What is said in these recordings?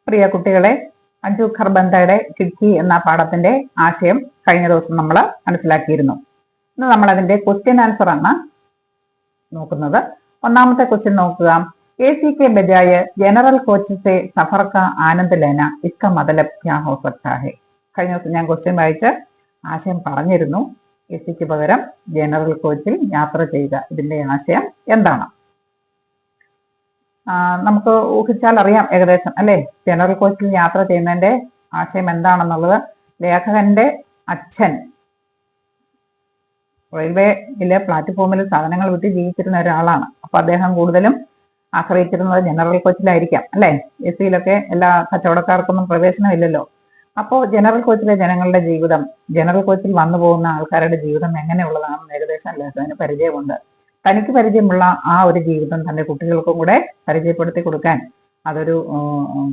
പ്രിയ കുട്ടികളെ, അഞ്ജു ഖർബന്തയുടെ കിഡ്കി എന്ന പാഠത്തിന്റെ ആശയം കഴിഞ്ഞ ദിവസം നമ്മൾ മനസ്സിലാക്കിയിരുന്നു. ഇന്ന് നമ്മൾ അതിന്റെ ക്വസ്റ്റ്യൻ ആൻസർ ആണ് നോക്കുന്നത്. ഒന്നാമത്തെ ക്വസ്റ്റ്യൻ നോക്കുക. एसी के बजाय जनरल कोच से सफर का आनंद लेना इसका मतलब क्या हो सकता है? കഴിഞ്ഞ ദിവസം ഞാൻ ക്വസ്റ്റ്യൻ വായിച്ച് ആശയം പറഞ്ഞിരുന്നു. എസിക്ക് പകരം ജനറൽ കോച്ചിൽ യാത്ര ചെയ്യുക, ഇതിന്റെ ആശയം എന്താണ്? നമുക്ക് ഊഹിച്ചാൽ അറിയാം ഏകദേശം അല്ലെ. ജനറൽ കോച്ചിൽ യാത്ര ചെയ്യുന്നതിന്റെ ആശയം എന്താണെന്നുള്ളത് ലേഖകന്റെ അച്ഛൻ റെയിൽവേയിലെ പ്ലാറ്റ്ഫോമിൽ സാധനങ്ങൾ വിട്ട് ജീവിച്ചിരുന്ന ഒരാളാണ്. അപ്പൊ അദ്ദേഹം കൂടുതലും ആശ്രയിച്ചിരുന്നത് ജനറൽ കോച്ചിലായിരിക്കാം അല്ലെ. എസിയിലൊക്കെ എല്ലാ കച്ചവടക്കാർക്കൊന്നും പ്രവേശനമില്ലല്ലോ. അപ്പോൾ ജനറൽ കോച്ചിലെ ജനങ്ങളുടെ ജീവിതം, ജനറൽ കോച്ചിൽ വന്നു പോകുന്ന ആൾക്കാരുടെ ജീവിതം എങ്ങനെയുള്ളതാണെന്ന് ഏകദേശം ലേഖകന് പരിചയമുണ്ട്. തനിക്ക് പരിചയമുള്ള ആ ഒരു ജീവിതം തന്റെ കുട്ടികൾക്കും കൂടെ പരിചയപ്പെടുത്തി കൊടുക്കാൻ, അതൊരു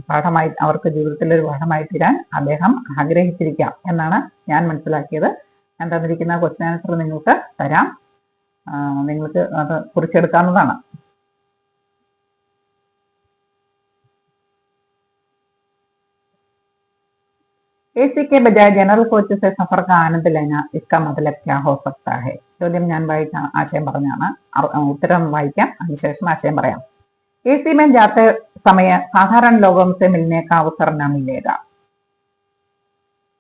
പാഠമായി, അവർക്ക് ജീവിതത്തിൽ ഒരു പാഠമായി തീരാൻ അദ്ദേഹം ആഗ്രഹിച്ചിരിക്കാം എന്നാണ് ഞാൻ മനസ്സിലാക്കിയത്. ഞാൻ തന്നിരിക്കുന്ന ക്വസ്റ്റ്യൻ ആൻസർ നിങ്ങൾക്ക് തരാം, നിങ്ങൾക്ക് അത് കുറിച്ചെടുക്കാവുന്നതാണ്. एसी के बजाय जनरल कोच से सफर का आनंद लेना इसका मतलब क्या हो सकता है? ചോദ്യം ഞാൻ വായിച്ച ആശയം പറഞ്ഞാണ്, ഉത്തരം വായിക്കാം, അതിനുശേഷം ആശയം പറയാം. एसी में जाते समय साधारण लोगों से मिलने का अवसर न मिलेगा.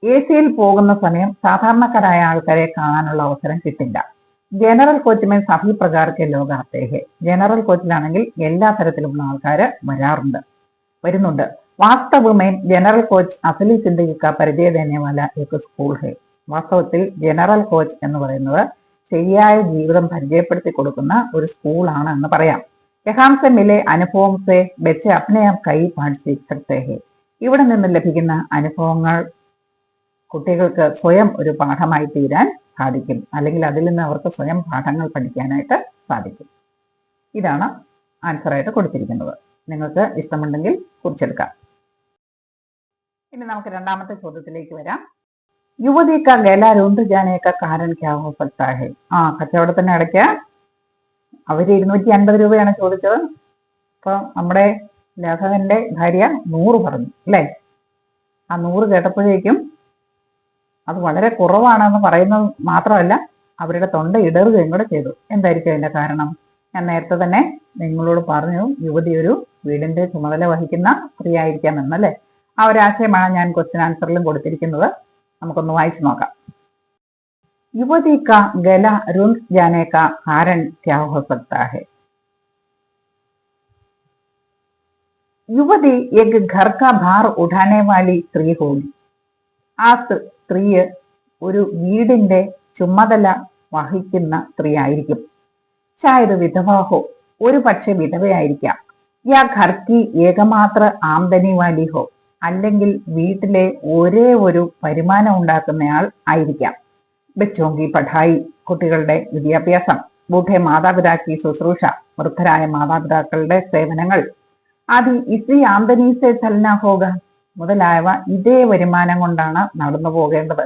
एसिയിൽ പോകുന്ന സമയം സാധാരണക്കാരായ ആൾക്കാരെ കാണാനുള്ള അവസരം കിട്ടില്ല. ജനറൽ കോച്ച് में सभी प्रकार के लोग आते हैं. ജനറൽ കോച്ചിലാണെങ്കിൽ എല്ലാ തരത്തിലുള്ള ആൾക്കാര് വരുന്നുണ്ട്. वास्तव में जनरल कोच असली जिंदगी का परिचय देने वाला एक स्कूल है. വാസ്തവത്തിൽ ജനറൽ കോച്ച് എന്ന് പറയുന്നത് ശരിയായ ജീവിതം പരിചയപ്പെടുത്തി കൊടുക്കുന്ന ഒരു സ്കൂളാണ് എന്ന് പറയാം. യഹാം സെ മിലെ അനുഭവം സെ ബच्चे अपने आप कई पाठ सीख सकते हैं. ഇവിടെ നിന്ന് ലഭിക്കുന്ന അനുഭവങ്ങൾ കുട്ടികൾക്ക് സ്വയം ഒരു പാഠമായി തീരാൻ സാധിക്കും, അല്ലെങ്കിൽ അതിൽ നിന്ന് അവർക്ക് സ്വയം പാഠങ്ങൾ പഠിക്കാനായിട്ട് സാധിക്കും. ഇതാണ് ആൻസറായിട്ട് കൊടുത്തിരിക്കുന്നത്. നിങ്ങൾക്ക് ഇഷ്ടമുണ്ടെങ്കിൽ കുറിച്ചെടുക്കാം. ഇനി നമുക്ക് രണ്ടാമത്തെ ചോദ്യത്തിലേക്ക് വരാം. യുവതി കാ ഗല രുണ്ട് ജാനെ കാ കാരൺ ക്യാ ഹോ സക്താ ഹൈ? കച്ചവടത്തിന് ഇടയ്ക്ക് അവര് 250 രൂപയാണ് ചോദിച്ചത്. അപ്പൊ നമ്മുടെ ലേഖകന്റെ ഭാര്യ 100 പറഞ്ഞു അല്ലെ. ആ 100 കേട്ടപ്പോഴേക്കും അത് വളരെ കുറവാണെന്ന് പറയുന്നത് മാത്രമല്ല, അവരുടെ തൊണ്ട ഇടറുകയും കൂടെ ചെയ്തു. എന്തായിരിക്കും അതിന്റെ കാരണം? ഞാൻ നേരത്തെ തന്നെ നിങ്ങളോട് പറഞ്ഞു, യുവതി ഒരു വീടിന്റെ ചുമതല വഹിക്കുന്ന സ്ത്രീ ആയിരിക്കാം എന്നല്ലേ. ആ ഒരു ആശയമാണ് ഞാൻ ക്വസ്റ്റ്യൻ ആൻസറിലും കൊടുത്തിരിക്കുന്നത്. നമുക്കൊന്ന് വായിച്ചു നോക്കാം. യുവതി കാ ഗല रुंध जाने का कारण क्या हो सकता है? युवती एक घर का भार उठाने वाली स्त्री होगी. ആ സ്ത്രീ ഒരു വീടിന്റെ ചുമതല വഹിക്കുന്ന സ്ത്രീ ആയിരിക്കും. ശായത് വിധവാഹോ, ഒരു പക്ഷെ വിധവയായിരിക്കാം. യാ ഘർ കി ഏകമാത്ര ആംദനി വാലി ഹോ, അല്ലെങ്കിൽ വീട്ടിലെ ഒരേ ഒരു വരുമാനം ഉണ്ടാക്കുന്നയാൾ ആയിരിക്കാം. ബച്ചോങ്കി പഠായി, കുട്ടികളുടെ വിദ്യാഭ്യാസം. ബൂഢെ മാതാപിതാക്കി ശുശ്രൂഷ, വൃദ്ധരായ മാതാപിതാക്കളുടെ സേവനങ്ങൾ. ആദി ഇസി ആംദനി സെ ചലന ഹോഗ, മുതലായവ ഇതേ വരുമാനം കൊണ്ടാണ് നടന്നു പോകേണ്ടത്.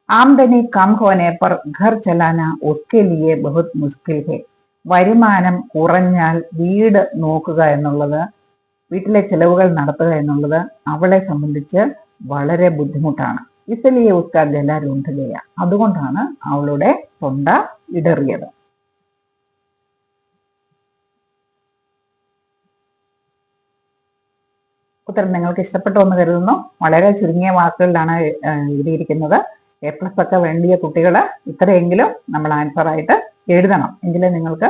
ആംദനി കം ഹോനെ പർ ഘർ ചലാന ഉസ്കെ ലിയെ ബഹുത് മുഷ്കിൽ ഹെ. വരുമാനം കുറഞ്ഞാൽ വീട് നോക്കുക എന്നുള്ളത്, വീട്ടിലെ ചെലവുകൾ നടത്തുക എന്നുള്ളത് അവളെ സംബന്ധിച്ച് വളരെ ബുദ്ധിമുട്ടാണ്. ഇസലിയെ ഉസ്ക ഗല രുണ്ട് ഗയ, അതുകൊണ്ടാണ് അവളുടെ തൊണ്ട ഇടറിയത്. ഉത്തരം നിങ്ങൾക്ക് ഇഷ്ടപ്പെട്ടു എന്ന് കരുതുന്നു. വളരെ ചുരുങ്ങിയ വാക്കുകളിലാണ് എഴുതിയിരിക്കുന്നത്. A+ ഒക്കെ വേണ്ടിയ കുട്ടികൾ ഇത്രയെങ്കിലും നമ്മൾ ആൻസറായിട്ട് എഴുതണം, എങ്കിലേ നിങ്ങൾക്ക്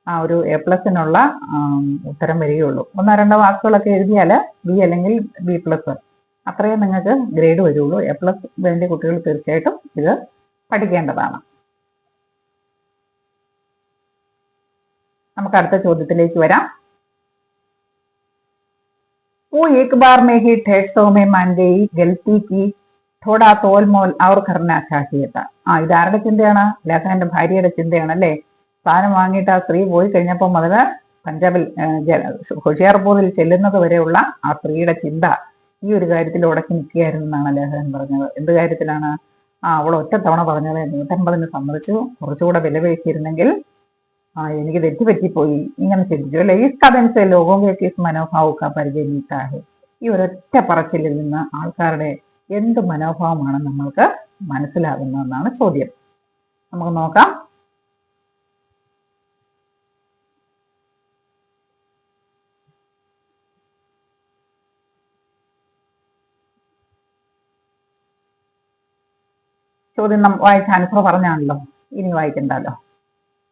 ആ ഒരു A+നുള്ള ഉത്തരം വരികയുള്ളൂ. 1-2 വാക്കുകളൊക്കെ എഴുതിയാൽ B അല്ലെങ്കിൽ B+, അത്രയും നിങ്ങൾക്ക് ഗ്രേഡ് വരുള്ളൂ. A+ വേണ്ടിയ കുട്ടികൾ തീർച്ചയായിട്ടും ഇത് പഠിക്കേണ്ടതാണ്. നമുക്ക് അടുത്ത ചോദ്യത്തിലേക്ക് വരാം. वो एक बार में ही 150 में मान गई, गलती की, थोड़ा തോൽ മോൽ और करना चाहिए था. ഇതാരുടെ ചിന്തയാണ്? ലേഖകന്റെ ഭാര്യയുടെ ചിന്തയാണ് അല്ലെ. സാധനം വാങ്ങിയിട്ട് ആ സ്ത്രീ പോയി കഴിഞ്ഞപ്പോൾ മുതൽ പഞ്ചാബിൽ ഹോഷിയാർപൂരിൽ ചെല്ലുന്നത് വരെയുള്ള ആ സ്ത്രീയുടെ ചിന്ത ഈ ഒരു കാര്യത്തിൽ ഉടക്കി നിൽക്കുകയായിരുന്നു എന്നാണ് ലേഖകൻ പറഞ്ഞത്. എന്ത് കാര്യത്തിലാണ്? അവൾ ഒറ്റ തവണ പറഞ്ഞത് 150 സമ്മതിച്ചു, കുറച്ചുകൂടെ വില പേശിയിരുന്നെങ്കിൽ എനിക്ക് തെറ്റുപറ്റിപ്പോയി, ഇങ്ങനെ ചിന്തിച്ചു അല്ലെ. ഈ കഥൻസെ ലോകോം മനോഭാവുക പരിചയിക്കാഹെ, ഈ ഒരൊറ്റ പറച്ചിലിൽ നിന്ന് ആൾക്കാരുടെ എന്ത് മനോഭാവമാണ് നമ്മൾക്ക് മനസ്സിലാകുന്നതെന്നാണ് ചോദ്യം. നമുക്ക് നോക്കാം. ചോദ്യം വായിച്ച ആൻസർ പറഞ്ഞാണല്ലോ, ഇനി വായിക്കണ്ടല്ലോ.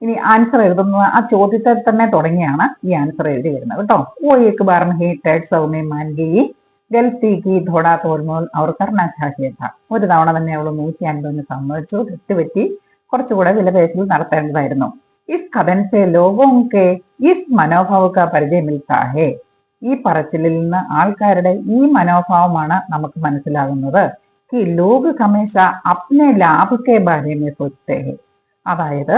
ഇനി ആൻസർ എഴുതുന്നത് ആ ചോദ്യത്തിൽ തന്നെ തുടങ്ങിയാണ് ഈ ആൻസർ എഴുതി വരുന്നത് കേട്ടോ. ഓ ഏക് ബാർ മെഹി ടേഡ് സൗമേ മാൻ ഗയി ഗൽത്തി കി ഥോടാ തോൽമോൽ അവർ കർണാ ചാഹിയ ഥാ. ഒരു തവണ തന്നെ അവൾ 150 സമ്മതിച്ചു, തെറ്റുപറ്റി, കുറച്ചുകൂടെ വിലപേശൽ നടത്തേണ്ടതായിരുന്നു. ഇസ് കഥൻ സെ ലോഗോं के इस മനോഭാവ का പരിചയം മിൽത്താ ഹേ. ഈ പറച്ചിലിൽ നിന്ന് ആൾക്കാരുടെ ഈ മനോഭാവമാണ് നമുക്ക് മനസ്സിലാകുന്നത്. कि लोग हमेशा अपने लाभ के बारे में सोचते हैं. അതായത്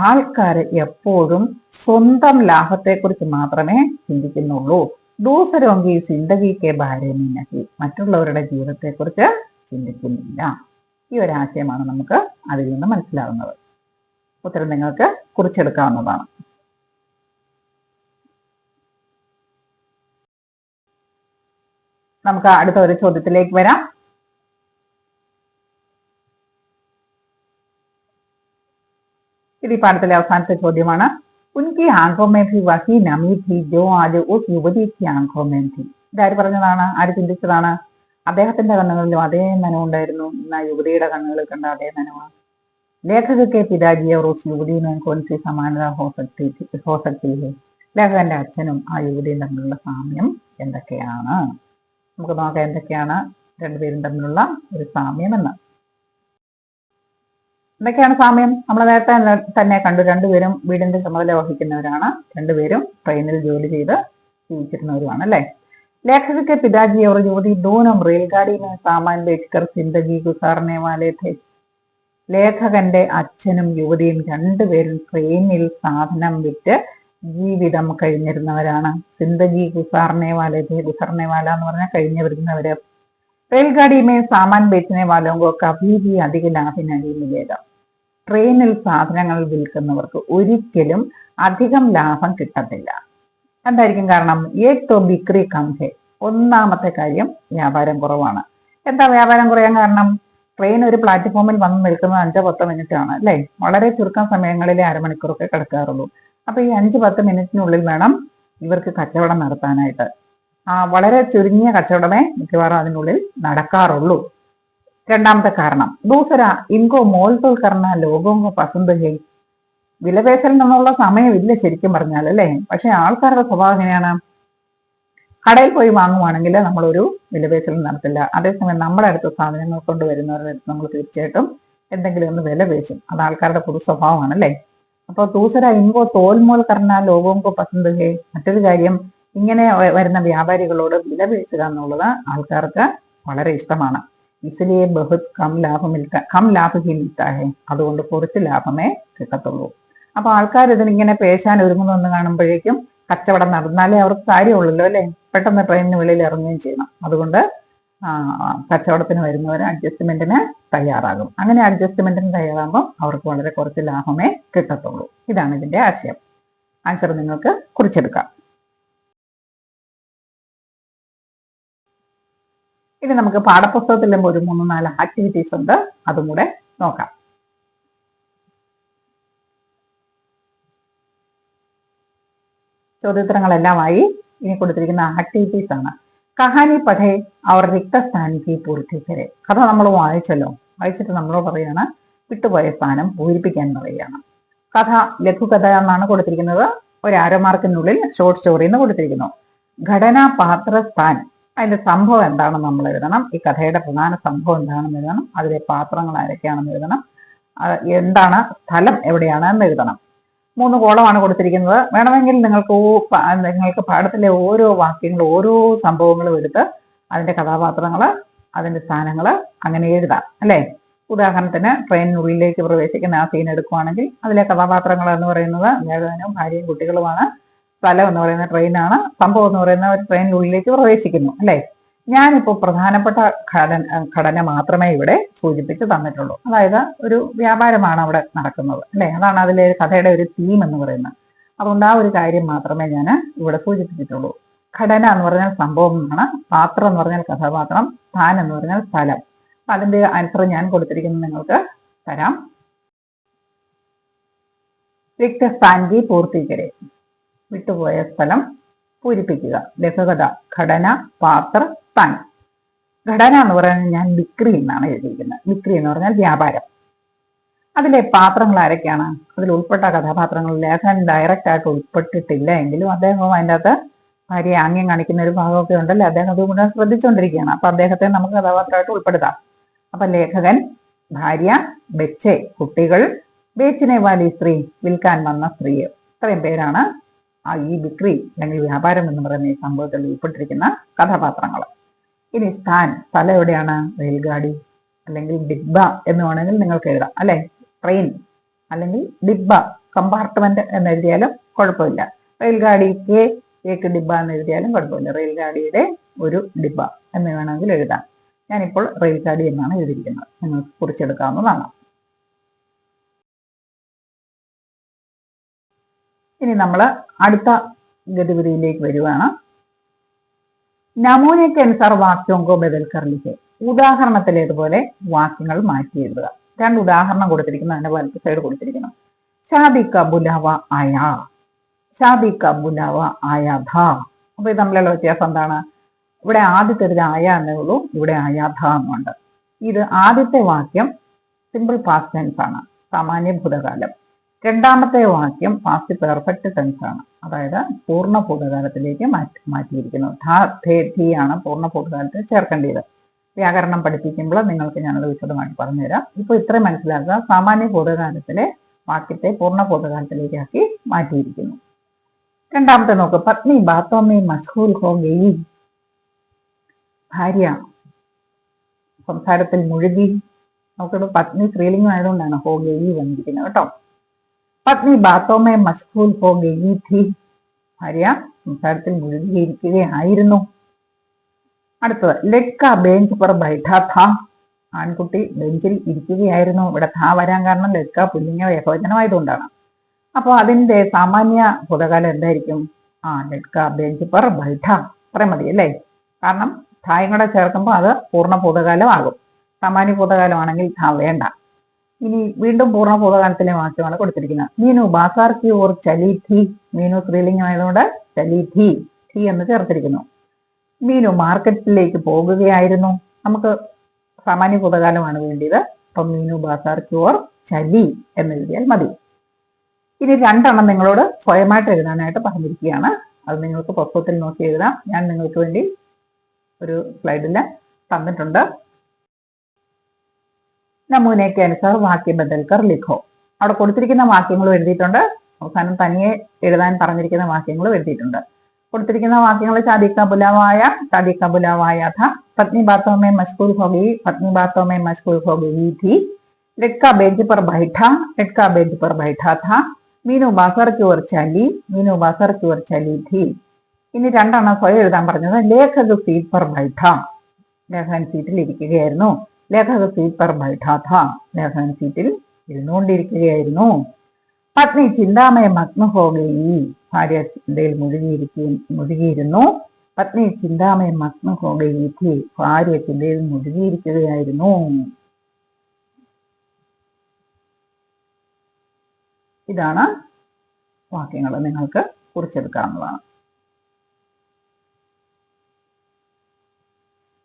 ആൾക്കാർ എപ്പോഴും സ്വന്തം ലാഭത്തെക്കുറിച്ച് മാത്രമേ ചിന്തിക്കുന്നുള്ളൂ. ദൂസരോങ്കി സിന്ദഗിക്ക് ഭാരമീനഹി. മറ്റുള്ളവരുടെ ജീവിതത്തെക്കുറിച്ച് ചിന്തിക്കുന്നില്ല. ഈ ഒരു ആശയമാണ് നമുക്ക് അതിൽ നിന്ന് മനസ്സിലാകുന്നത്. ഉത്തരം നിങ്ങൾക്ക് കുറിച്ചെടുക്കാവുന്നതാണ്. നമുക്ക് അടുത്ത ഒരു ചോദ്യത്തിലേക്ക് വരാം. ഇത് ഈ പാഠത്തിലെ അവസാനത്തെ ചോദ്യമാണ്. ഉൻകി ആംഖോ മേ ഭി വഹി നമി थी जो आज उस युवती की आंखों में थी. ഇതാര് പറഞ്ഞതാണ്? ആര് ചിന്തിച്ചതാണ്? അദ്ദേഹത്തിന്റെ കണ്ണുകളിലും അതേ നനവുണ്ടായിരുന്നു, ഇന്ന് യുവതിയുടെ കണ്ണുകളിൽ കണ്ട അതേ നനവാണ്. ലേഖക കെ പിതാജി और उस युवती में कौन सी समानता हो सकती है. ലേഖകന്റെ അച്ഛനും ആ യുവതിയും തമ്മിലുള്ള സാമ്യം എന്തൊക്കെയാണ്? നമുക്ക് നോക്കാം എന്തൊക്കെയാണ് രണ്ടുപേരും തമ്മിലുള്ള ഒരു സാമ്യം എന്ന്. എന്തൊക്കെയാണ് സാമ്യം? നമ്മൾ നേരത്തെ തന്നെ കണ്ടു. രണ്ടുപേരും വീടിന്റെ ചുമതല വഹിക്കുന്നവരാണ്. രണ്ടുപേരും ട്രെയിനിൽ ജോലി ചെയ്ത് ജീവിച്ചിരുന്നവരുമാണ് അല്ലെ. ലേഖകക്ക് പിതാജി और युवती दोनों रेलगाड़ी में सामान बेचकर जिंदगी गुजारने वाले थे. ലേഖകന്റെ അച്ഛനും യുവതിയും രണ്ടുപേരും ട്രെയിനിൽ സാധനം വിറ്റ് ജീവിതം കഴിഞ്ഞിരുന്നവരാണ്. സിന്ദഗി ഗുസാർനെ വാലെ थे. ഗുസാർനെ വാല എന്ന് പറഞ്ഞാൽ കഴിഞ്ഞു വരുന്നവര്. रेलगाड़ी में सामान बेचने वालों को कभी भी अधिक लाभ नहीं मिलेगा. ട്രെയിനിൽ സാധനങ്ങൾ വിൽക്കുന്നവർക്ക് ഒരിക്കലും അധികം ലാഭം കിട്ടത്തില്ല. എന്തായിരിക്കും കാരണം? ഏക് തോ ബിക്രി കം ഹെ. ഒന്നാമത്തെ കാര്യം വ്യാപാരം കുറവാണ്. എന്താ വ്യാപാരം കുറയാൻ കാരണം? ട്രെയിൻ ഒരു പ്ലാറ്റ്ഫോമിൽ വന്ന് നിൽക്കുന്നത് 5-10 മിനിറ്റ് ആണ് അല്ലെ. വളരെ ചുരുക്കം സമയങ്ങളിലെ അരമണിക്കൂറൊക്കെ കിടക്കാറുള്ളൂ. അപ്പൊ ഈ 5-10 മിനിറ്റിനുള്ളിൽ വേണം ഇവർക്ക് കച്ചവടം നടത്താനായിട്ട്. വളരെ ചുരുങ്ങിയ കച്ചവടമേ മിക്കവാറും അതിനുള്ളിൽ നടക്കാറുള്ളൂ. രണ്ടാമത്തെ കാരണം ദൂസര ഇൻകോ മോൾ തോൽ കർണ ലോകോങ്കോ പസന്ത് ഹേ. വിലപേശൽ നിന്നുള്ള സമയമില്ല ശരിക്കും പറഞ്ഞാൽ അല്ലെ. പക്ഷെ ആൾക്കാരുടെ സ്വഭാവം എങ്ങനെയാണ്? കടയിൽ പോയി വാങ്ങുവാണെങ്കിൽ നമ്മളൊരു വിലപേശൽ നടത്തില്ല. അതേസമയം നമ്മുടെ അടുത്ത് സാധനങ്ങൾ കൊണ്ടുവരുന്നവരുടെ അടുത്ത് നമ്മൾ തീർച്ചയായിട്ടും എന്തെങ്കിലും ഒന്ന് വില പേശും. അത് ആൾക്കാരുടെ പൊതു സ്വഭാവമാണ് അല്ലെ. അപ്പൊ ദൂസര ഇൻകോ തോൽമോൾ കർണ ലോകോങ്കോ പസന്ത് ഹേ. മറ്റൊരു കാര്യം, ഇങ്ങനെ വരുന്ന വ്യാപാരികളോട് വില പേശുക എന്നുള്ളത് ആൾക്കാർക്ക് വളരെ ഇഷ്ടമാണ്. इसलिए बहुत कम लाभ ही मिलता है. അതുകൊണ്ട് കുറച്ച് ലാഭമേ കിട്ടത്തുള്ളൂ. അപ്പൊ ആൾക്കാർ ഇതിനിങ്ങനെ പേശാൻ ഒരുങ്ങുന്നെന്ന് കാണുമ്പോഴേക്കും കച്ചവടം നടന്നാലേ അവർക്ക് കാര്യമുള്ളല്ലോ അല്ലെ. പെട്ടെന്ന് ട്രെയിനിന് വെളിയിൽ ഇറങ്ങുകയും ചെയ്യണം. അതുകൊണ്ട് കച്ചവടത്തിന് വരുന്നവർ അഡ്ജസ്റ്റ്മെന്റിന് തയ്യാറാകും. അങ്ങനെ അഡ്ജസ്റ്റ്മെന്റിന് തയ്യാറാകുമ്പോൾ അവർക്ക് വളരെ കുറച്ച് ലാഭമേ കിട്ടത്തുള്ളൂ. ഇതാണ് ഇതിന്റെ ആശയം. ആൻസർ നിങ്ങൾക്ക് കുറിച്ചെടുക്കാം. ഇനി നമുക്ക് പാഠപുസ്തകത്തിൽ ഒരു 3-4 ആക്ടിവിറ്റീസ് ഉണ്ട്, അതും കൂടെ നോക്കാം. ചോദ്യോത്തരങ്ങളെല്ലാമായി. ഇനി കൊടുത്തിരിക്കുന്ന ആക്ടിവിറ്റീസ് ആണ്. കഹാനി പഠേ അവർ റിക്തസ്ഥാനിക്ക് പൂർത്തിക്കരെ. കഥ നമ്മൾ വായിച്ചല്ലോ. വായിച്ചിട്ട് നമ്മളോട് പറയാണ് വിട്ടുപോയ സ്ഥാനം പൂരിപ്പിക്കാൻ പറയുകയാണ്. കഥ ലഘുകഥ എന്നാണ് കൊടുത്തിരിക്കുന്നത്. ഒരു അരമാർക്കിനുള്ളിൽ ഷോർട്ട് സ്റ്റോറി എന്ന് കൊടുത്തിരിക്കുന്നു. ഘടന പാത്രസ്ഥാൻ, അതിന്റെ സംഭവം എന്താണെന്ന് നമ്മൾ എഴുതണം. ഈ കഥയുടെ പ്രധാന സംഭവം എന്താണെന്ന് എഴുതണം. അതിലെ പാത്രങ്ങൾ ആരൊക്കെയാണെന്ന് എഴുതണം. എന്താണ് സ്ഥലം എവിടെയാണ് എന്ന് എഴുതണം. 3 കോളമാണ് കൊടുത്തിരിക്കുന്നത്. വേണമെങ്കിൽ നിങ്ങൾക്ക് പാഠത്തിലെ ഓരോ വാക്യങ്ങളും ഓരോ സംഭവങ്ങളും എടുത്ത് അതിന്റെ കഥാപാത്രങ്ങൾ, അതിന്റെ സ്ഥാനങ്ങൾ അങ്ങനെ എഴുതാം അല്ലെ. ഉദാഹരണത്തിന് ട്രെയിനിനുള്ളിലേക്ക് പ്രവേശിക്കുന്ന ആ സീൻ എടുക്കുവാണെങ്കിൽ അതിലെ കഥാപാത്രങ്ങൾ എന്ന് പറയുന്നത് ലേഖകനും ഭാര്യയും കുട്ടികളുമാണ്. സ്ഥലം എന്ന് പറയുന്ന ട്രെയിനാണ്. സംഭവം എന്ന് പറയുന്ന ഒരു ട്രെയിനിനുള്ളിലേക്ക് പ്രവേശിക്കുന്നു അല്ലെ. ഞാനിപ്പോൾ പ്രധാനപ്പെട്ട ഘടന മാത്രമേ ഇവിടെ സൂചിപ്പിച്ച് തന്നിട്ടുള്ളൂ. അതായത് ഒരു വ്യാപാരമാണ് അവിടെ നടക്കുന്നത് അല്ലെ. അതാണ് അതിലെ കഥയുടെ ഒരു തീം എന്ന് പറയുന്നത്. അതുകൊണ്ട് ആ ഒരു കാര്യം മാത്രമേ ഞാൻ ഇവിടെ സൂചിപ്പിച്ചിട്ടുള്ളൂ. ഘടന എന്ന് പറഞ്ഞാൽ സംഭവം എന്നാണ്, പാത്രം എന്ന് പറഞ്ഞാൽ കഥാപാത്രം, സ്ഥാൻ എന്ന് പറഞ്ഞാൽ സ്ഥലം. അപ്പൊ അതിന്റെ ആൻസർ ഞാൻ കൊടുത്തിരിക്കുന്നത് നിങ്ങൾക്ക് തരാം. റിക്ത സ്ഥാൻ കി പൂർത്തി കരെ, വിട്ടുപോയ സ്ഥലം പൂരിപ്പിക്കുക. ലഘുകഥ ഘടന പാത്ര സ്ഥാൻ. ഘടന എന്ന് പറയുന്നത് ഞാൻ ബിക്രി എന്നാണ് എഴുതിയിരിക്കുന്നത്. ബിക്രി എന്ന് പറഞ്ഞാൽ വ്യാപാരം. അതിലെ പാത്രങ്ങൾ ആരൊക്കെയാണ്? അതിൽ ഉൾപ്പെട്ട കഥാപാത്രങ്ങൾ ലേഖൻ ഡയറക്റ്റ് ആയിട്ട് ഉൾപ്പെട്ടിട്ടില്ല എങ്കിലും അദ്ദേഹം അതിൻ്റെ അകത്ത് ഭാര്യയെ ആംഗ്യം കാണിക്കുന്ന ഒരു ഭാഗമൊക്കെ ഉണ്ടല്ലോ, അദ്ദേഹം അതുകൊണ്ട് ശ്രദ്ധിച്ചുകൊണ്ടിരിക്കുകയാണ്. അപ്പൊ അദ്ദേഹത്തെ നമുക്ക് കഥാപാത്രമായിട്ട് ഉൾപ്പെടുത്താം. അപ്പൊ ലേഖകൻ, ഭാര്യ, ബെച്ചെ കുട്ടികൾ, ബേച്ചിനെ വാലി സ്ത്രീ വിൽക്കാൻ വന്ന സ്ത്രീ, ഇത്രയും പേരാണ് ഈ ബിക്രി അല്ലെങ്കിൽ വ്യാപാരം എന്ന് പറയുന്ന ഈ സംഭവത്തിൽ ഉൾപ്പെട്ടിരിക്കുന്ന കഥാപാത്രങ്ങൾ. ഇനി സ്ഥലം എവിടെയാണ്? റെയിൽഗാഡി അല്ലെങ്കിൽ ഡിബ്ബ എന്ന് വേണമെങ്കിൽ നിങ്ങൾക്ക് എഴുതാം അല്ലെ. ട്രെയിൻ അല്ലെങ്കിൽ ഡിബ്ബ, കമ്പാർട്ട്മെന്റ് എന്ന് എഴുതിയാലും കുഴപ്പമില്ല. റെയിൽഗാഡിക്ക് ഏക്ക് ഡിബ്ബ എന്ന് എഴുതിയാലും കുഴപ്പമില്ല. റെയിൽഗാഡിയുടെ ഒരു ഡിബ്ബ എന്ന് വേണമെങ്കിൽ എഴുതാം. ഞാനിപ്പോൾ റെയിൽഗാഡി എന്നാണ് എഴുതിയിരിക്കുന്നത്, നിങ്ങൾക്ക് കുറിച്ചെടുക്കാവുന്നതാണ്. ഇനി നമ്മൾ അടുത്ത ഗതിവിധിയിലേക്ക് വരുവാണ്. നമൂനയ്ക്ക് അനുസാർ വാക്യോങ്കോ ബദൽ കർ ലിഖെ. ഉദാഹരണത്തിലേതുപോലെ വാക്യങ്ങൾ മാറ്റി എഴുതുക. രണ്ട് ഉദാഹരണം കൊടുത്തിരിക്കുന്നു, അതിന്റെ വലത്ത് സൈഡ് കൊടുത്തിരിക്കുന്നു. ഷാദി ക ബുലാവ ആയാ, ഷാദി ക ബുലാവ ആയാ ധാ. അപ്പൊ ഇത് തമ്മിലുള്ള വ്യത്യാസം എന്താണ്? ഇവിടെ ആദ്യത്തെ ഒരു ആയ എന്നേ ഉള്ളൂ, ഇവിടെ ആയാ ധാ എന്നുണ്ട്. ഇത് ആദ്യത്തെ വാക്യം സിമ്പിൾ പാസ്റ്റ് ടെൻസ് ആണ്, സാമാന്യ ഭൂതകാലം. രണ്ടാമത്തെ വാക്യം പാസ്റ്റ് പെർഫെക്റ്റ് ടെൻസ് ആണ്, അതായത് പൂർണ്ണ ഭൂതകാലത്തിലേക്ക് മാറ്റിയിരിക്കുന്നു. ധാ ധേ ധീ ആണ് പൂർണ്ണ ഭൂതകാലത്തിൽ ചേർക്കേണ്ടത്. വ്യാകരണം പഠിപ്പിക്കുമ്പോൾ നിങ്ങൾക്ക് ഞാനത് വിശദമായിട്ട് പറഞ്ഞുതരാം. ഇപ്പൊ ഇത്രയും മനസ്സിലാക്കുക, സാമാന്യ ഭൂതകാലത്തിലെ വാക്യത്തെ പൂർണ്ണ ഭൂതകാലത്തിലേക്കാക്കി മാറ്റിയിരിക്കുന്നു. രണ്ടാമത്തെ നോക്ക്, പത്നി ബാത്തോമേ മഷ്ഹൂൽ ഹോ ഗയി. ഭാര്യ സംസാരത്തിൽ മുഴുകി. നോക്കിയത് പത്നി സ്ത്രീലിംഗം ആയതുകൊണ്ടാണ് ഹോ ഗയി വന്നിരിക്കുന്നത് കേട്ടോ. പത്നി ബാത്തോമേ മഷ്ഹൂൽ ഹോ ഗയി ഥി. ഭാര്യ സംസാരത്തിൽ മുഴുകിയിരിക്കുകയായിരുന്നു. അടുത്തത്, ലഡ്ക ബെഞ്ച് പർ ബൈഠാ ഥാ. ആൺകുട്ടി ബെഞ്ചിൽ ഇരിക്കുകയായിരുന്നു. ഇവിടെ ഥാ വരാൻ കാരണം ലഡ്ക പുല്ലിംഗ ഏകവചനമായതുകൊണ്ടാണ്. അപ്പോൾ അതിന്റെ സാമാന്യ ഭൂതകാലം എന്തായിരിക്കും? ലഡ്ക ബെഞ്ച് പർ ബൈഠാ. അത്രയും മതി അല്ലേ? കാരണം ഥായും കൂടെ ചേർക്കുമ്പോൾ അത് പൂർണ്ണ ഭൂതകാലം ആകും. സാമാന്യ ഭൂതകാലമാണെങ്കിൽ ഥാ വേണ്ട. ഇനി വീണ്ടും പൂർണ്ണ ഭൂതകാലത്തിലെ വാക്യമാണ് കൊടുത്തിരിക്കുന്നത്. മീനു ബാസാർ കി ഓർ ചലി ഥി. മീനു സ്ത്രീലിംഗം ആയതുകൊണ്ട് ചലി ഥി, ഥി എന്ന് ചേർത്തിരിക്കുന്നു. മീനു മാർക്കറ്റിലേക്ക് പോകുകയായിരുന്നു. നമുക്ക് സാമാന്യ ഭൂതകാലമാണ് വേണ്ടിയത്. അപ്പം മീനു ബാസാർ കി ഓർ ചലി എന്ന് എഴുതിയാൽ മതി. ഇനി രണ്ടെണ്ണം നിങ്ങളോട് സ്വയമായിട്ട് എഴുതാനായിട്ട് പറഞ്ഞിരിക്കുകയാണ്. അത് നിങ്ങൾക്ക് പുസ്തകത്തിൽ നോക്കി എഴുതാം. ഞാൻ നിങ്ങൾക്ക് വേണ്ടി ഒരു സ്ലൈഡിൽ തന്നിട്ടുണ്ട്. നമൂനയ്ക്ക് അനുസാർ വാക്യ ബദൽ കർ ലിഖോ. അവിടെ കൊടുത്തിരിക്കുന്ന വാക്യങ്ങളും എഴുതിയിട്ടുണ്ട്. അവസാനം തനിയെ എഴുതാൻ പറഞ്ഞിരിക്കുന്ന വാക്യങ്ങളും എഴുതിയിട്ടുണ്ട്. കൊടുത്തിരിക്കുന്ന വാക്യങ്ങൾ ഷാദി കാ ബുലാവായ ഥാ, പത്നി ബാത്തോं में मशगूल हो गई, पत्नी बातों में मशगूल हो गई थी, लड़का बेंच पर बैठा था, मीनू बाजार की ओर चली थी. ഇനി രണ്ടെണ്ണം സ്വയം എഴുതാൻ പറഞ്ഞത്. ലേഖക സീറ്റ് പർ ബൈഠ. ലേഖകൻ സീറ്റിൽ ഇരിക്കുകയായിരുന്നു. ലേഖക സീറ്റ് പർ ബൈഠ ഥാ. ലേഖകൻ സീറ്റിൽ ഇരുന്നുകൊണ്ടിരിക്കുകയായിരുന്നു. പത്നി ചിന്താമയ മഗ്ന ഹോ ഗയി. ഭാര്യ ചിന്തയിൽ മുഴുകിയിരുന്നു. പത്നി ചിന്താമയ മഗ്ന ഹോ ഗയി ഥി. ഭാര്യ ചിന്തയിൽ മുഴുകിയിരിക്കുകയായിരുന്നു. ഇതാണ് വാക്യങ്ങൾ, നിങ്ങൾക്ക് കുറിച്ചെടുക്കാവുന്നതാണ്.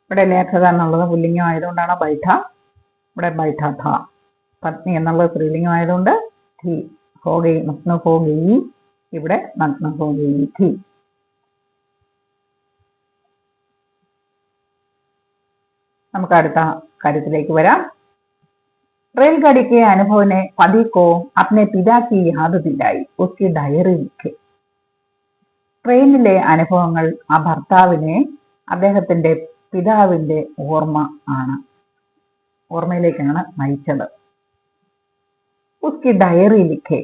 ഇവിടെ ലേഖക എന്നുള്ളത് പുല്ലിംഗം ആയതുകൊണ്ടാണ് ബൈഠ. ഇവിടെ ബൈഠ ഥ. പത്നി എന്നുള്ളത് സ്ത്രീലിംഗം ആയതുകൊണ്ട് ഥി. ഹോ ഗയി മഗ്ന ഹോ ഗയി. ഇവിടെ മഗ്ന ഹോ ഗയി ഥി. നമുക്ക് അടുത്ത കാര്യത്തിലേക്ക് വരാം. रेलगाड़ी के अनुभव ने पति को अपने पिता की याद दिलाई, उसकी डायरी लिखी. ട്രെയിനിലെ അനുഭവങ്ങൾ ആ ഭർത്താവിനെ അദ്ദേഹത്തിന്റെ പിതാവിന്റെ ഓർമ്മയിലേക്കാണ് നയിച്ചത്. ഉസ്കി ഡയറി ലിഖേ.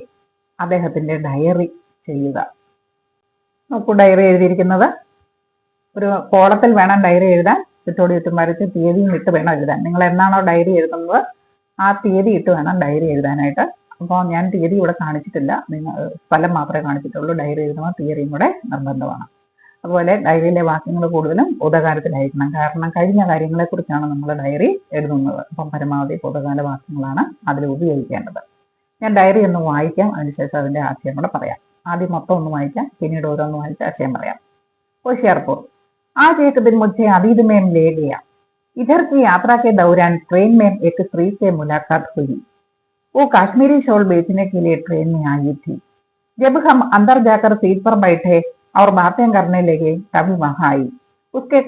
അദ്ദേഹത്തിന്റെ ഡയറി ചെയ്യുക. നോക്കൂ, ഡയറി എഴുതിയിരിക്കുന്നത് ഒരു കോളത്തിൽ വേണം ഡയറി എഴുതാൻ. ചുറ്റോടി ചുറ്റും വരച്ച് തീയതിയും ഇട്ട് വേണം എഴുതാൻ. നിങ്ങൾ എന്നാണോ ഡയറി എഴുതുന്നത് ആ തീയതി ഇട്ട് വേണം ഡയറി എഴുതാനായിട്ട്. അപ്പോൾ ഞാൻ തീയതി ഇവിടെ കാണിച്ചിട്ടില്ല, നിങ്ങൾ സ്ഥലം മാത്രമേ കാണിച്ചിട്ടുള്ളൂ. ഡയറി എഴുതുമ്പോൾ തീയതിയും കൂടെ നിർബന്ധമാണ്. അതുപോലെ ഡയറിയിലെ വാക്യങ്ങൾ കൂടുതലും ഭൂതകാലത്തിലായിരിക്കണം. കാരണം കഴിഞ്ഞ കാര്യങ്ങളെ കുറിച്ചാണ് നമ്മൾ ഡയറി എഴുതുന്നത്. അപ്പം പരമാവധി ഭൂതകാല വാക്യങ്ങളാണ് അതിൽ ഉപയോഗിക്കേണ്ടത്. ഞാൻ ഡയറി ഒന്ന് വായിക്കാം, അതിനുശേഷം അതിന്റെ ആശയം കൂടെ പറയാം. ആദ്യം മൊത്തം ഒന്ന് വായിക്കാം, പിന്നീട് ഓരോന്ന് വായിച്ച് ആശയം പറയാം. होशियारपुर। आज एक दिन मुझे अतीत में ले गया। इधर की यात्रा के दौरान ट्रेन में एक स्त्री से मुलाकात हुई। वो कश्मीरी शॉल बेचने के लिए ट्रेन में आई थी। जब हम अंदर जाकर सीट पर बैठे और बातें करने लगे तभी वहां आई। उसके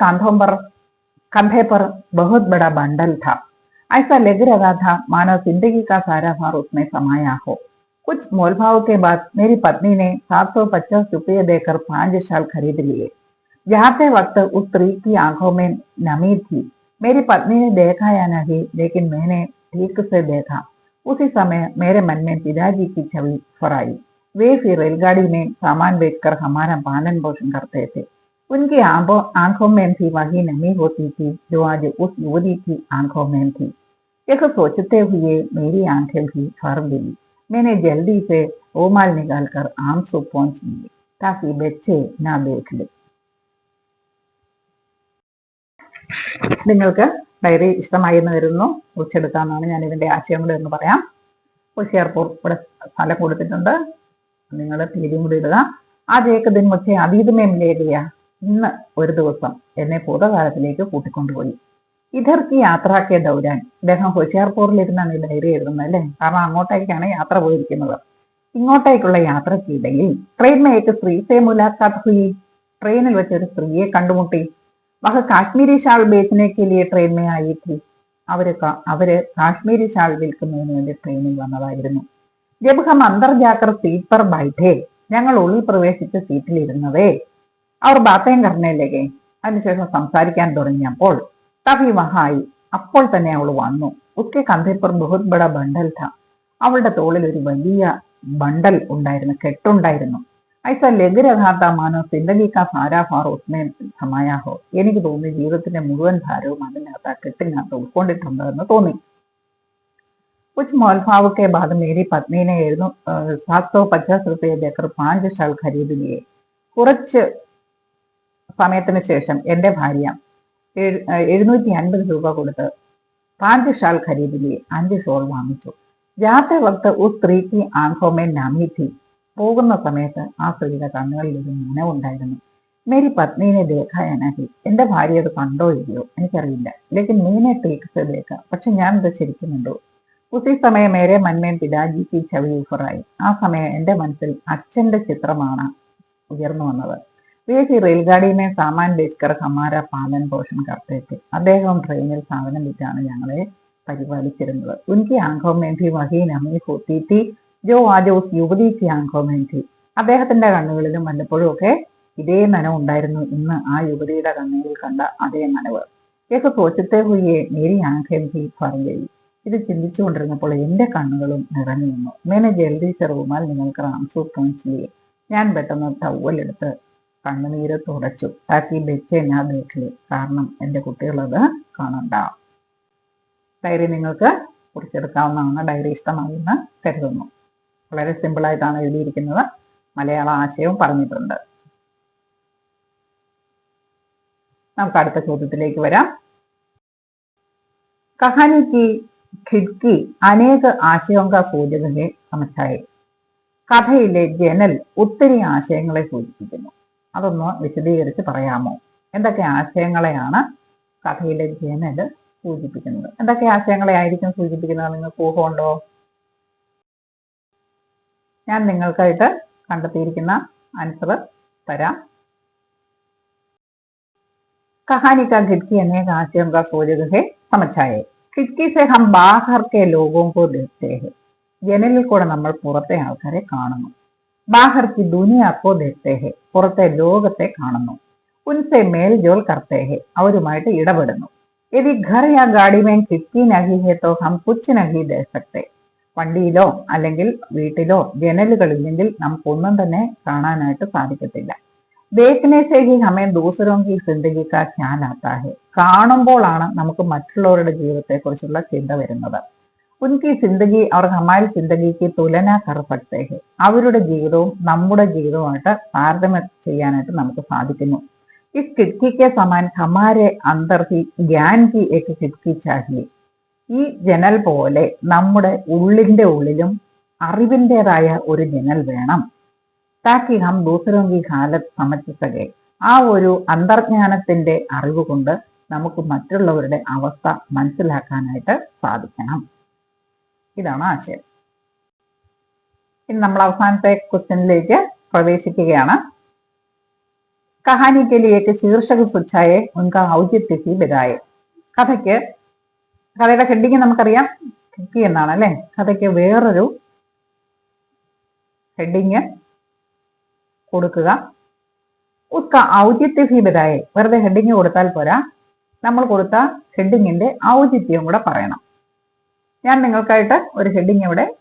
कंधे पर बहुत बड़ा बंडल था। ऐसा लग रहा था मानो जिंदगी का सारा भार उसमें समाया हो। कुछ मोलभाव के बाद मेरी पत्नी ने 750 रुपये देकर 5 शाल खरीद लिए। जाते वक्त उस स्त्री की आंखों में नमी थी। मेरी पत्नी ने देखा या नहीं, लेकिन मैंने ठीक से देखा। उसी समय मेरे मन में पिताजी की छवि फराई। वे फिर रेलगाड़ी में सामान बेचकर हमारा पालन पोषण करते थे। उनकी आंखों में भी वही नमी होती थी जो आज उस युवती की आंखों में थी। यह सोचते हुए मेरी आंखें भी भर गई। मैंने जल्दी से रूमाल निकालकर आंसू पोंछ लिए ताकि बच्चे ना देख ले। നിങ്ങൾക്ക് ഡയറി ഇഷ്ടമായി എന്ന് വരുന്നു. കുറിച്ചെടുക്കാമെന്നാണ് ഞാൻ ഇതിന്റെ ആശയങ്ങൾ എന്ന് പറയാം. ഹോഷിയാർപൂർ ഇവിടെ സ്ഥലം കൊടുത്തിട്ടുണ്ട്, നിങ്ങൾ തീയതിയും കൂടി ഇടുക. ആ ജേക്കദിൻ മുച്ചെ അതീതമേം ലേഖയ, ഇന്ന് ഒരു ദിവസം എന്നെ ഭൂതകാലത്തിലേക്ക് കൂട്ടിക്കൊണ്ടുപോയി. ഇധർക്ക് യാത്രയ്ക്ക് ദൗരാൻ, അദ്ദേഹം ഹോഷിയാർപൂരിലിരുന്നാണ് ഈ ഡയറി എഴുതുന്നത് അല്ലേ, കാരണം അങ്ങോട്ടേക്കാണ് യാത്ര പോയിരിക്കുന്നത്. ഇങ്ങോട്ടേക്കുള്ള യാത്രക്കിടയിൽ ട്രെയിനിലേക്ക് സ്ത്രീ സേ മുലാഖാത്ത് ഹുയി, ട്രെയിനിൽ വെച്ച് ഒരു സ്ത്രീയെ കണ്ടുമുട്ടി. वह കാശ്മീരി ഷാൾ बेचने के लिए ट्रेन में आई थी। അവര് കാശ്മീരി ഷാൾ വിൽക്കുന്നതിന് വേണ്ടി ട്രെയിനിൽ വന്നതായിരുന്നു. जब हम अंदर जाकर सीट पर बैठे, ഞങ്ങൾ ഉള്ളിൽ പ്രവേശിച്ച സീറ്റിൽ ഇരുന്നതേ. അവർ ബാത്തേം करने लगे, അതിനുശേഷം സംസാരിക്കാൻ തുടങ്ങിയപ്പോൾ തബി വഹായി, അപ്പോൾ തന്നെ അവൾ വന്നു. ഉസ്കെ കന്ധേ पर बहुत बड़ा बंडल था, അവളുടെ തോളിൽ ഒരു വലിയ ബണ്ടൽ ഉണ്ടായിരുന്നു, കെട്ടുണ്ടായിരുന്നു. ऐसा लग रहा था मानो जिंदगी का सारा भार उसमें समाया हो, എനിക്ക് തോന്നി ജീവിതത്തിന്റെ മുഴുവൻ ഭാരവും അതിനകത്ത് ആ കെട്ടിനകത്ത് ഉൾക്കൊണ്ടിട്ടുണ്ട് എന്ന് തോന്നി. कुछ मोलभाव के बाद मेरी पत्नी ने 750 रुपये देकर 5 ഷാൾ खरीद लिए। കുറച്ച് സമയത്തിന് ശേഷം എന്റെ ഭാര്യ 750 രൂപ കൊടുത്ത് 5 ഷാൾ खरीद लिए, 5 ഷോൾ വാങ്ങിച്ചു. जाते वक्त उस स्त्री की आंखों में नमी थी, പോകുന്ന സമയത്ത് ആ സ്ത്രീയുടെ കണ്ണുകളിൽ ഒരു നനവുണ്ടായിരുന്നു. മേരി പത്നിനെ ദേഖായനാഹി, എന്റെ ഭാര്യ അത് കണ്ടോ ഇല്ലയോ എനിക്കറിയില്ല. ലേക്കിൻ മീനെ ടേക്ക് ദേഖ, പക്ഷെ ഞാൻ ഇത് ശരിക്കും കണ്ടു. ഉസി സമയം മേരെ മന്മേൻ പിതാജി കി ഛവി ഉഫറായി, ആ സമയം എന്റെ മനസ്സിൽ അച്ഛന്റെ ചിത്രമാണ് ഉയർന്നു വന്നത്. വേസി റെയിൽഗാഡിമേ സാമാൻ ബേച്ച്കർ ഹമാര പാലൻ പോഷൻ കർത്തേക്ക്, അദ്ദേഹം ട്രെയിനിൽ സാധനം വിറ്റാണ് ഞങ്ങളെ പരിപാലിച്ചിരുന്നത്. ഉൻകി ആംഖോം മേ ഭി വഹി നമി ഹോത്തി തി ജോ ആജോ ഉസ് യുവതി കി ആംഖോം മേ ഭി, അദ്ദേഹത്തിന്റെ കണ്ണുകളിലും വല്ലപ്പോഴും ഒക്കെ ഇതേ നനവുണ്ടായിരുന്നു, ഇന്ന് ആ യുവതിയുടെ കണ്ണുകളിൽ കണ്ട അതേ നനവ്. ഏക സോച്ചത്തെ ഹുയെ മേരി ആംഖേം ഭി ഭർ ഗയി, ഇത് ചിന്തിച്ചുകൊണ്ടിരുന്നപ്പോൾ എന്റെ കണ്ണുകളും നിറഞ്ഞു നിന്നു. മേനെ ജൽദി സെ റൂമാൽ നിങ്ങൾക്ക് ആംസു പോഞ്ചിയെ, ഞാൻ പെട്ടെന്ന് ടവലെടുത്ത് കണ്ണുനീര് തുടച്ചു. താക്കി ബെച്ചെ ഞാൻ ദേഖിലെ, കാരണം എന്റെ കുട്ടികളത് കാണണ്ട. ഡയറി നിങ്ങൾക്ക് കുറിച്ചെടുക്കാവുന്നതാണ്. ഡയറി ഇഷ്ടമാണെന്ന് കരുതുന്നു. വളരെ സിമ്പിളായിട്ടാണ് എഴുതിയിരിക്കുന്നത്. മലയാള ആശയവും പറഞ്ഞിട്ടുണ്ട്. നമുക്ക് അടുത്ത ചോദ്യത്തിലേക്ക് വരാം. കഹാനിക്ക് ഖിഡ്കി അനേക ആശയോं का सूचक है समझाए, കഥയിലെ ജനൽ ഒത്തിരി ആശയങ്ങളെ സൂചിപ്പിക്കുന്നു. അതൊന്ന് വിശദീകരിച്ച് പറയാമോ? എന്തൊക്കെ ആശയങ്ങളെയാണ് കഥയിലെ ജനൽ സൂചിപ്പിക്കുന്നത്? എന്തൊക്കെ ആശയങ്ങളെ ആയിരിക്കും സൂചിപ്പിക്കുന്നത്? നിങ്ങൾക്ക് ഊഹമുണ്ടോ? ഞാൻ നിങ്ങൾക്കായിട്ട് കണ്ടെത്തിയിരിക്കുന്ന ആൻസർ തരാം. कहानी का खिड़की अनेक आशयों का सूचक है समझाए, खिड़की से हम बाहर के लोगों को देखते हैं, ജനലിൽ കൂടെ നമ്മൾ പുറത്തെ ആൾക്കാരെ കാണുന്നു. ബാഹർ കി ദുനിയാക്കോ ദേഖ്തേ ഹെ, പുറത്തെ ലോകത്തെ കാണുന്നു. ഉൻസെ മേൽ ജോൽ കർത്തേ ഹെ, അവരുമായിട്ട് ഇടപെടുന്നു. യദി ഘർ യാ ഗാഡി മേ ഖിഡ്കി നഹി ഹെ തോ ഹം കുച്ച് നഹി ദേഖ് സക്തേ, വണ്ടിയിലോ അല്ലെങ്കിൽ വീട്ടിലോ ജനലുകളില്ലെങ്കിൽ നമുക്കൊന്നും തന്നെ കാണാനായിട്ട് സാധിക്കത്തില്ല. देखने से ही हमें दूसरों की जिंदगी का ख्याल आता है, കാണുമ്പോഴാണ് നമുക്ക് മറ്റുള്ളവരുടെ ജീവിതത്തെ കുറിച്ചുള്ള ചിന്ത വരുന്നത്. ഉൻകി സിന്ദഗി അവർ ഹമാരി സിന്ദഗിക്ക് തുലന കർ സക്തേ ഹെ. അവരുടെ ജീവിതവും നമ്മുടെ ജീവിതവുമായിട്ട് താരതമ്യം ചെയ്യാനായിട്ട് നമുക്ക് സാധിക്കുന്നു. ഇസ് കിഡ്കിക്ക് സമാൻ ഹമാരെ അന്തർ ഹി ജ്ഞാൻ കി ഏക് കിഡ്കി ചാഹിയെ. ഈ ജനൽ പോലെ നമ്മുടെ ഉള്ളിന്റെ ഉള്ളിലും അറിവിൻ്റെതായ ഒരു ജനൽ വേണം. താക്കി ഹം ദൂസരോം കി ഹാലത്ത് സമझ സകെ. ആ ഒരു അന്തർജ്ഞാനത്തിന്റെ അറിവ് കൊണ്ട് നമുക്ക് മറ്റുള്ളവരുടെ അവസ്ഥ മനസ്സിലാക്കാനായിട്ട് സാധിക്കണം. ഇതാണ് ആശയം. ഇനി നമ്മൾ അവസാനത്തെ ക്വസ്റ്റ്യനിലേക്ക് പ്രവേശിക്കുകയാണ്. കഹാനി കെ ലിയെ ശീർഷക സുച്ചായെ ഉൻകാ ഔചിത്യ ഹി ബതായെ. കഥയുടെ ഹെഡിങ് നമുക്കറിയാം കിക്കി എന്നാണ് അല്ലെ. കഥയ്ക്ക് വേറൊരു ഹെഡിങ് കൊടുക്കുക. ഉസ്ക ഔചിത്യ ഹി ബതായെ. വെറുതെ ഹെഡിങ് കൊടുത്താൽ പോരാ, നമ്മൾ കൊടുത്ത ഹെഡിങ്ങിന്റെ ഔചിത്യവും കൂടെ പറയണം. ഞാൻ നിങ്ങൾക്കായിട്ട് ഒരു ഹെഡിങ് ഇവിടെ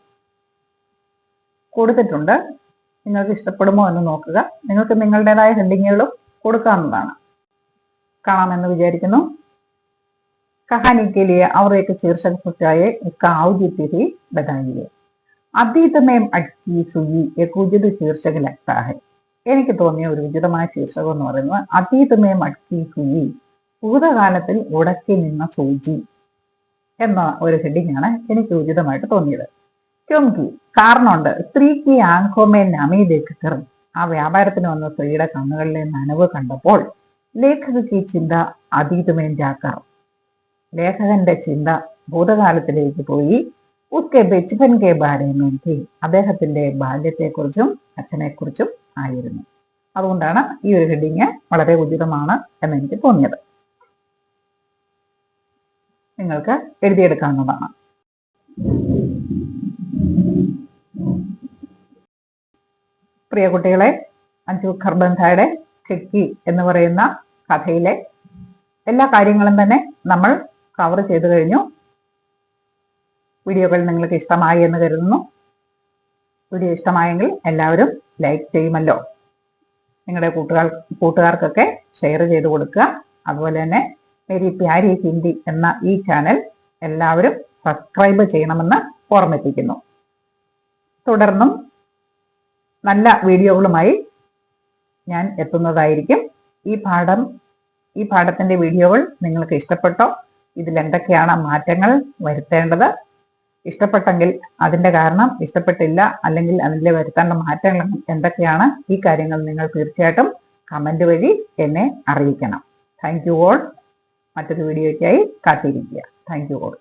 കൊടുത്തിട്ടുണ്ട്. നിങ്ങൾക്ക് ഇഷ്ടപ്പെടുമോ എന്ന് നോക്കുക. നിങ്ങൾക്ക് നിങ്ങളുടേതായ ഹെഡിങ്ങുകളും കൊടുക്കാവുന്നതാണ്. കാണാമെന്ന് വിചാരിക്കുന്നു. कहानी के लिए और एक शीर्षक सोचाए उसका औचित्य ही बताइए. अतीत में अटकी सुई एक उचित शीर्षक लगता है. എനിക്ക് തോന്നിയ ഒരു ഉചിതമായ ശീർഷകം എന്ന് പറയുന്നത് അതീതമേ മടക്കി സുയി, ഭൂതകാലത്തിൽ ഉടക്കി നിന്ന സൂചി എന്ന ഒരു ഹെഡിങ് ആണ് എനിക്ക് ഉചിതമായിട്ട് തോന്നിയത്. ക്യോംകി കാരണമുണ്ട്. സ്ത്രീക്ക് ആങ്കോമേ നമി ലേഖകർ. ആ വ്യാപാരത്തിന് വന്ന സ്ത്രീയുടെ കണ്ണുകളിലെ നനവ് കണ്ടപ്പോൾ ലേഖകക്ക് ചിന്ത അതീതമേ ജാക്കർ. ലേഖകന്റെ ചിന്ത ഭൂതകാലത്തിലേക്ക് പോയി. ഉസ്കെ ബച്പൻ കെ ബാരെ മേ ഥി. അദ്ദേഹത്തിന്റെ ബാല്യത്തെക്കുറിച്ചും അച്ഛനെക്കുറിച്ചും ആയിരുന്നു. അതുകൊണ്ടാണ് ഈ ഒരു ഹെഡിങ് വളരെ ഉചിതമാണ് എന്ന് എനിക്ക് തോന്നിയത്. നിങ്ങൾക്ക് എഴുതിയെടുക്കാവുന്നതാണ്. പ്രിയ കുട്ടികളെ, അഞ്ജു ഖർബന്ധായുടെ ഖിഡ്കി എന്ന് പറയുന്ന കഥയിലെ എല്ലാ കാര്യങ്ങളും തന്നെ നമ്മൾ കവർ ചെയ്തു കഴിഞ്ഞു. വീഡിയോകൾ നിങ്ങൾക്ക് ഇഷ്ടമായി എന്ന് കരുതുന്നു. വീഡിയോ ഇഷ്ടമായെങ്കിൽ എല്ലാവരും ലൈക്ക് ചെയ്യുമല്ലോ. നിങ്ങളുടെ കൂട്ടുകാർക്കൊക്കെ ഷെയർ ചെയ്ത് കൊടുക്കുക. അതുപോലെ തന്നെ മേരി പ്യാരി ഹിന്ദി എന്ന ഈ ചാനൽ എല്ലാവരും സബ്സ്ക്രൈബ് ചെയ്യണമെന്ന് ഓർമ്മിപ്പിക്കുന്നു. തുടർന്നും നല്ല വീഡിയോകളുമായി ഞാൻ എത്തുന്നതായിരിക്കും. ഈ പാഠത്തിന്റെ വീഡിയോകൾ നിങ്ങൾക്ക് ഇഷ്ടപ്പെട്ടോ? ഇതിൽ എന്തൊക്കെയാണ് മാറ്റങ്ങൾ വരുത്തേണ്ടത്? ഇഷ്ടപ്പെട്ടെങ്കിൽ അതിന്റെ കാരണം, ഇഷ്ടപ്പെട്ടില്ല അല്ലെങ്കിൽ അതിൽ വരുത്തേണ്ട മാറ്റങ്ങൾ എന്തൊക്കെയാണ്? ഈ കാര്യങ്ങൾ നിങ്ങൾ തീർച്ചയായിട്ടും കമന്റ് വഴി എന്നെ അറിയിക്കണം. Thank you all. മറ്റൊരു വീഡിയോയ്ക്കായി കാത്തിരിക്കുക. Thank you all.